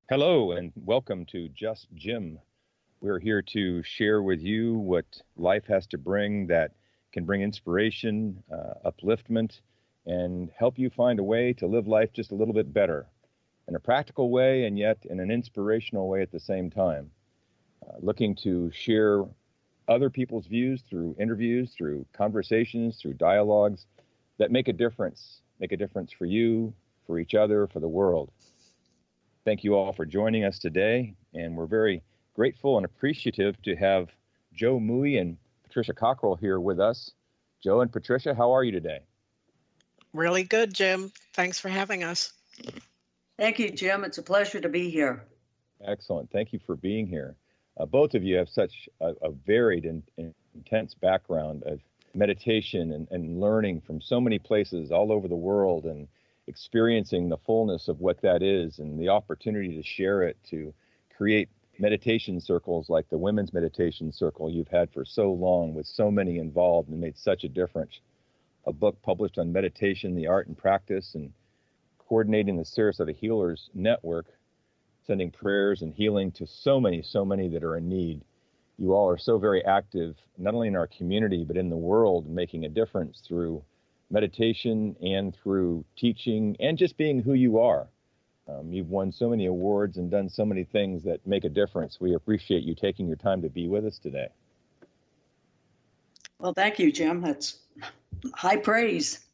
Hello and welcome to Just Jim. We're here to share with you what life has to bring that can bring inspiration, upliftment, and help you find a way to live life just a little bit better in a practical way and yet in an inspirational way at the same time. Looking to share other people's views through interviews, through conversations, through dialogues that make a difference for you, for each other, for the world. Thank you all for joining us today, and we're very grateful and appreciative to have Joe MOOY and Patricia COCKERILL here with us. Joe and Patricia, how are you today? Really good, Jim. Thanks for having us. Thank you, Jim. It's a pleasure to be here. Excellent. Thank you for being here. Both of you have such a varied and intense background of meditation and learning from so many places all over the world and experiencing the fullness of what that is and the opportunity to share it, to create meditation circles like the Women's Meditation Circle you've had for so long with so many involved and made such a difference. A book published on meditation, the art and practice, and coordinating the Sarasota Healers Network, sending prayers and healing to so many that are in need. You all are so very active, not only in our community, but in the world, making a difference through meditation and through teaching and just being who you are. You've won so many awards and done so many things that make a difference. We appreciate you taking your time to be with us today. Well, thank you, Jim. That's high praise.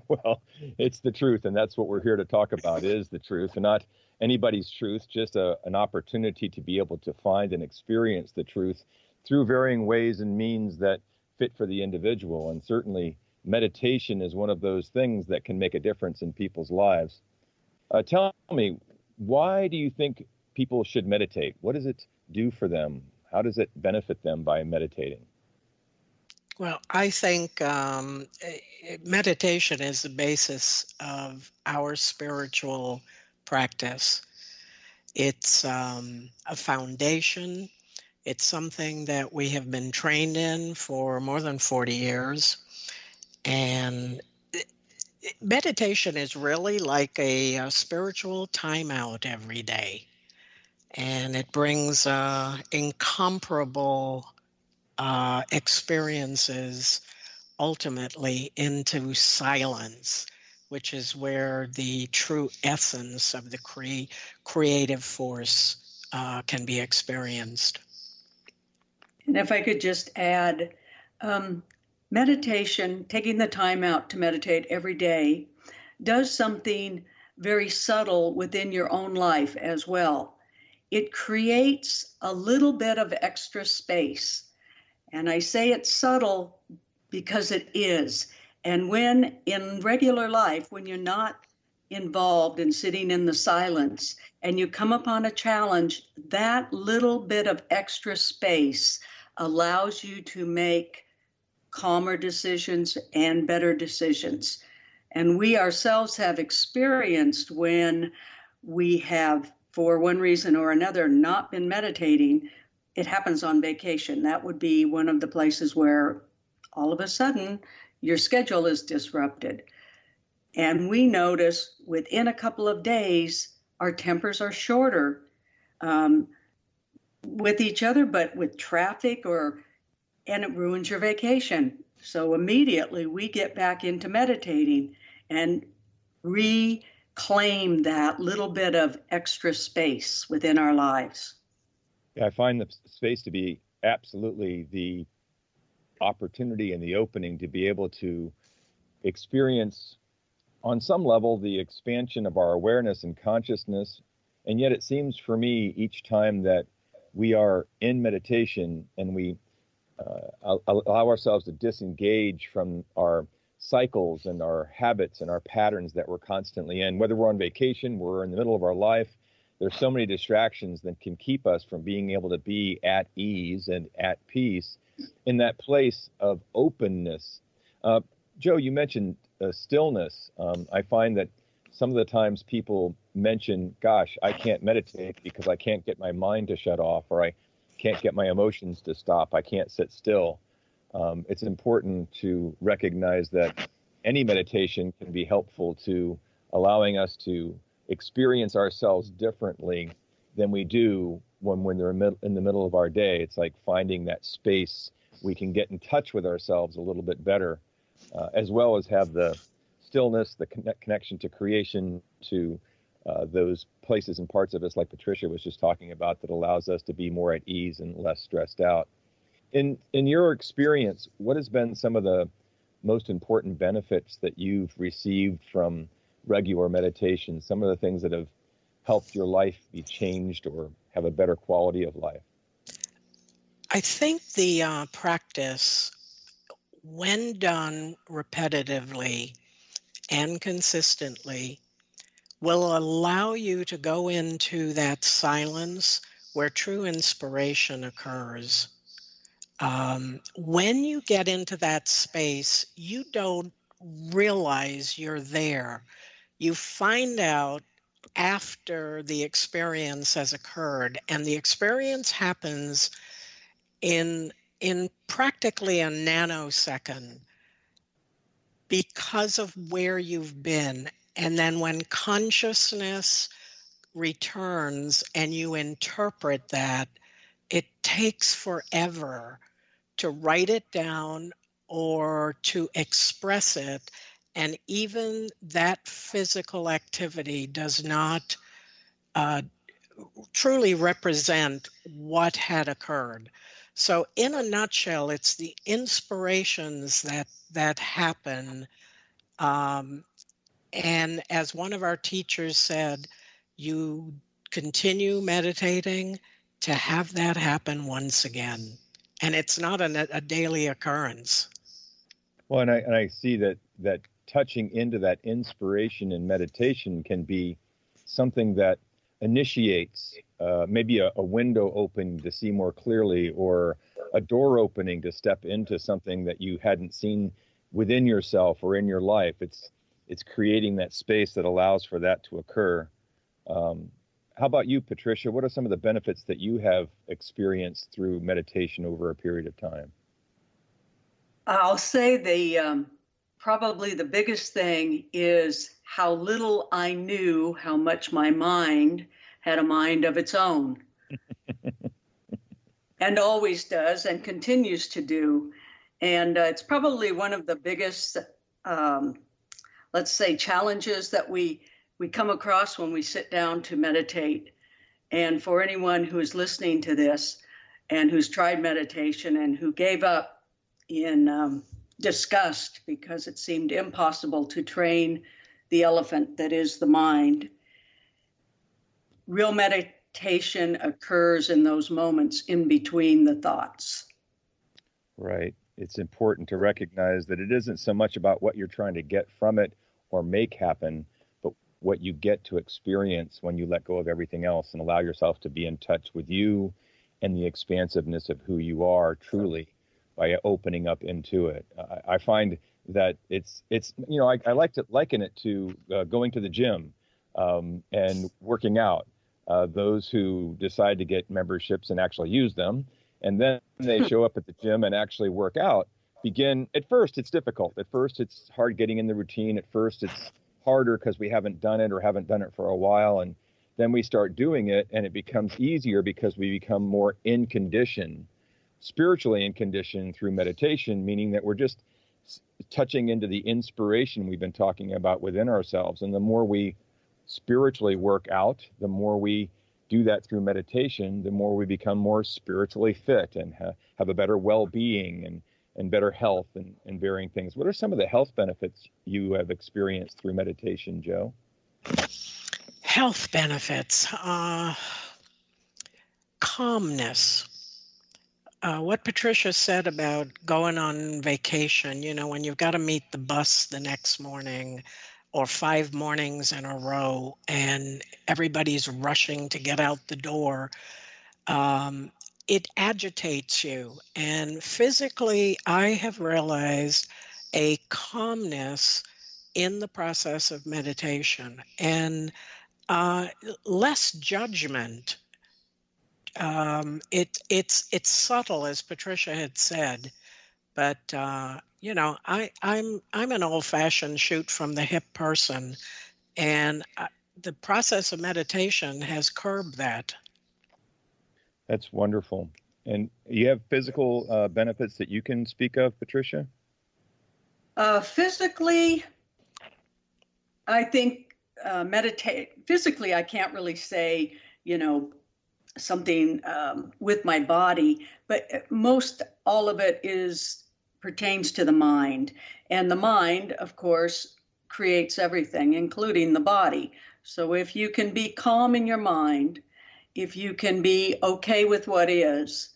Well, it's the truth, and that's what we're here to talk about, is the truth, and not anybody's truth, just an opportunity to be able to find and experience the truth through varying ways and means that fit for the individual. And certainly meditation is one of those things that can make a difference in people's lives. Tell me, why do you think people should meditate? What does it do for them? How does it benefit them by meditating? Well, I think meditation is the basis of our spiritual practice. It's a foundation. It's something that we have been trained in for more than 40 years. And meditation is really like a spiritual timeout every day. And it brings incomparable experiences ultimately into silence, which is where the true essence of the creative force can be experienced. And if I could just add, meditation, taking the time out to meditate every day, does something very subtle within your own life as well. It creates a little bit of extra space. And I say it's subtle because it is. And when in regular life, when you're not involved in sitting in the silence and you come upon a challenge, that little bit of extra space allows you to make calmer decisions and better decisions. And we ourselves have experienced when we have, for one reason or another, not been meditating. It happens on vacation. That would be one of the places where all of a sudden your schedule is disrupted. And we notice within a couple of days, our tempers are shorter with each other, but with traffic, and it ruins your vacation. So immediately we get back into meditating and reclaim that little bit of extra space within our lives. Yeah, I find the space to be absolutely the opportunity and the opening to be able to experience on some level the expansion of our awareness and consciousness. And yet it seems for me each time that we are in meditation and we allow ourselves to disengage from our cycles and our habits and our patterns that we're constantly in, whether we're on vacation, we're in the middle of our life, there's so many distractions that can keep us from being able to be at ease and at peace in that place of openness. Joe, you mentioned stillness. I find that some of the times people mention, gosh, I can't meditate because I can't get my mind to shut off, or I can't get my emotions to stop. I can't sit still. It's important to recognize that any meditation can be helpful to allowing us to experience ourselves differently than we do when they're in the middle of our day. It's like finding that space we can get in touch with ourselves a little bit better, as well as have the stillness, the connection to creation, to those places and parts of us, like Patricia was just talking about, that allows us to be more at ease and less stressed out. In your experience, what has been some of the most important benefits that you've received from regular meditation? Some of the things that have helped your life be changed or have a better quality of life? I think the practice, when done repetitively and consistently, will allow you to go into that silence where true inspiration occurs. When you get into that space, you don't realize you're there. You find out after the experience has occurred, and the experience happens in practically a nanosecond because of where you've been. And then when consciousness returns and you interpret that, it takes forever to write it down or to express it. And even that physical activity does not truly represent what had occurred. So in a nutshell, it's the inspirations that happen. And as one of our teachers said, you continue meditating to have that happen once again. And it's not a daily occurrence. Well, and I see that touching into that inspiration in meditation can be something that initiates maybe a window opening to see more clearly, or a door opening to step into something that you hadn't seen within yourself or in your life. It's creating that space that allows for that to occur. How about you, Patricia? What are some of the benefits that you have experienced through meditation over a period of time? I'll say probably the biggest thing is how little I knew how much my mind had a mind of its own. And always does and continues to do. And it's probably one of the biggest, let's say, challenges that we come across when we sit down to meditate. And for anyone who is listening to this and who's tried meditation and who gave up in disgust because it seemed impossible to train the elephant that is the mind, real meditation occurs in those moments in between the thoughts. Right. It's important to recognize that it isn't so much about what you're trying to get from it or make happen, but what you get to experience when you let go of everything else and allow yourself to be in touch with you and the expansiveness of who you are truly by opening up into it. I find that it's I like to liken it to going to the gym and working out. Those who decide to get memberships and actually use them, and then they show up at the gym and actually work out, at first it's difficult. At first it's hard getting in the routine. At first it's harder because we haven't done it or haven't done it for a while. And then we start doing it and it becomes easier because we become more in condition, spiritually in condition through meditation, meaning that we're just touching into the inspiration we've been talking about within ourselves. And the more we spiritually work out, the more we do that through meditation, the more we become more spiritually fit and have a better well-being and better health and varying things. What are some of the health benefits you have experienced through meditation, Joe? Health benefits, calmness. What Patricia said about going on vacation, when you've got to meet the bus the next morning or 5 mornings in a row and everybody's rushing to get out the door, it agitates you. And physically, I have realized a calmness in the process of meditation and less judgment. It's subtle, as Patricia had said, but I'm an old-fashioned shoot from the hip person, and the process of meditation has curbed that. That's wonderful. And you have physical benefits that you can speak of, Patricia? Physically, I think physically, I can't really say, something with my body, but most all of it pertains to the mind. And the mind, of course, creates everything, including the body. So if you can be calm in your mind, if you can be okay with what is,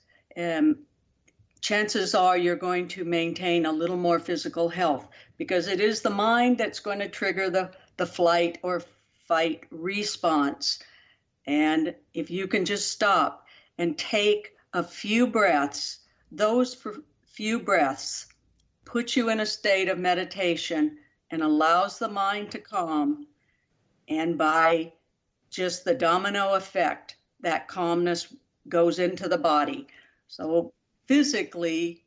chances are you're going to maintain a little more physical health, because it is the mind that's going to trigger the flight or fight response. And if you can just stop and take a few breaths, those few breaths put you in a state of meditation and allows the mind to calm. And by just the domino effect, that calmness goes into the body. So physically,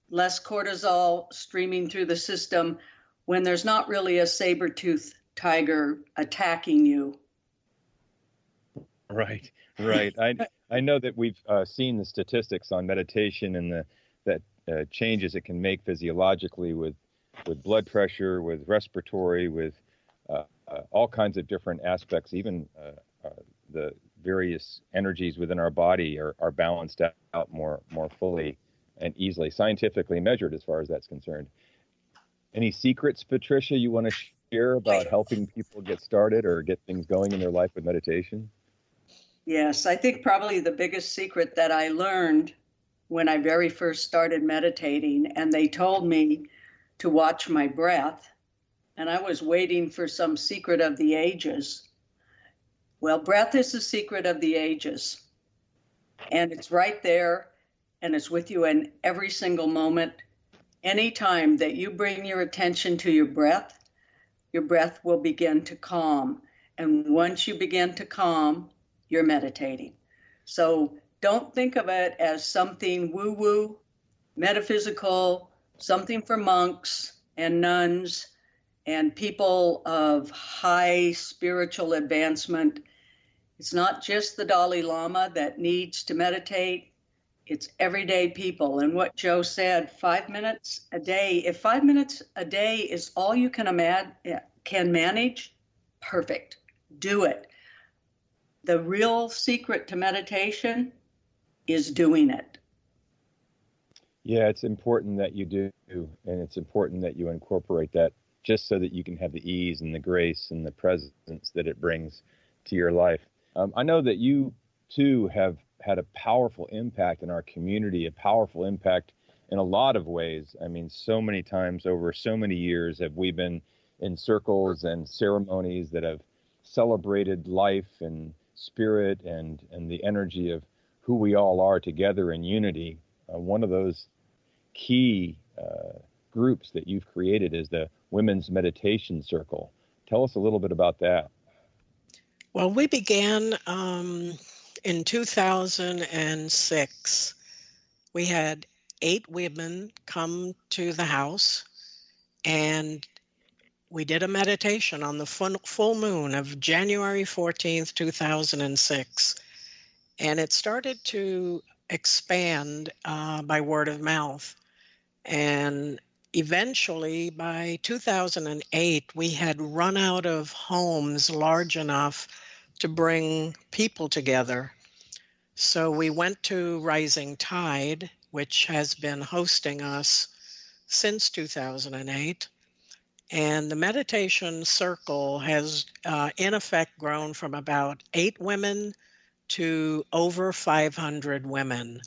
less cortisol streaming through the system when there's not really a saber-toothed tiger attacking you. Right. I know that we've seen the statistics on meditation and that changes it can make physiologically with blood pressure, with respiratory, with all kinds of different aspects. Even the various energies within our body are balanced out more fully and easily, scientifically measured as far as that's concerned. Any secrets, Patricia, you want to share about helping people get started or get things going in their life with meditation? Yes, I think probably the biggest secret that I learned when I very first started meditating, and they told me to watch my breath, and I was waiting for some secret of the ages. Well, breath is the secret of the ages, and it's right there, and it's with you in every single moment. Anytime that you bring your attention to your breath will begin to calm. And once you begin to calm, you're meditating. So don't think of it as something woo-woo, metaphysical, something for monks and nuns and people of high spiritual advancement. It's not just the Dalai Lama that needs to meditate. It's everyday people. And what Joe said, 5 minutes a day, if 5 minutes a day is all you can manage, perfect. Do it. The real secret to meditation is doing it. Yeah, it's important that you do, and it's important that you incorporate that just so that you can have the ease and the grace and the presence that it brings to your life. I know that you, too, have had a powerful impact in our community, a powerful impact in a lot of ways. I mean, so many times over so many years have we been in circles and ceremonies that have celebrated life and spirit and the energy of who we all are together in unity. One of those key groups that you've created is the Women's Meditation Circle. Tell us a little bit about that. Well, we began in 2006. We had 8 women come to the house, and we did a meditation on the full moon of January 14th, 2006. And it started to expand by word of mouth. And eventually, by 2008, we had run out of homes large enough to bring people together. So we went to Rising Tide, which has been hosting us since 2008. And the meditation circle has, in effect, grown from about 8 women to over 500 women.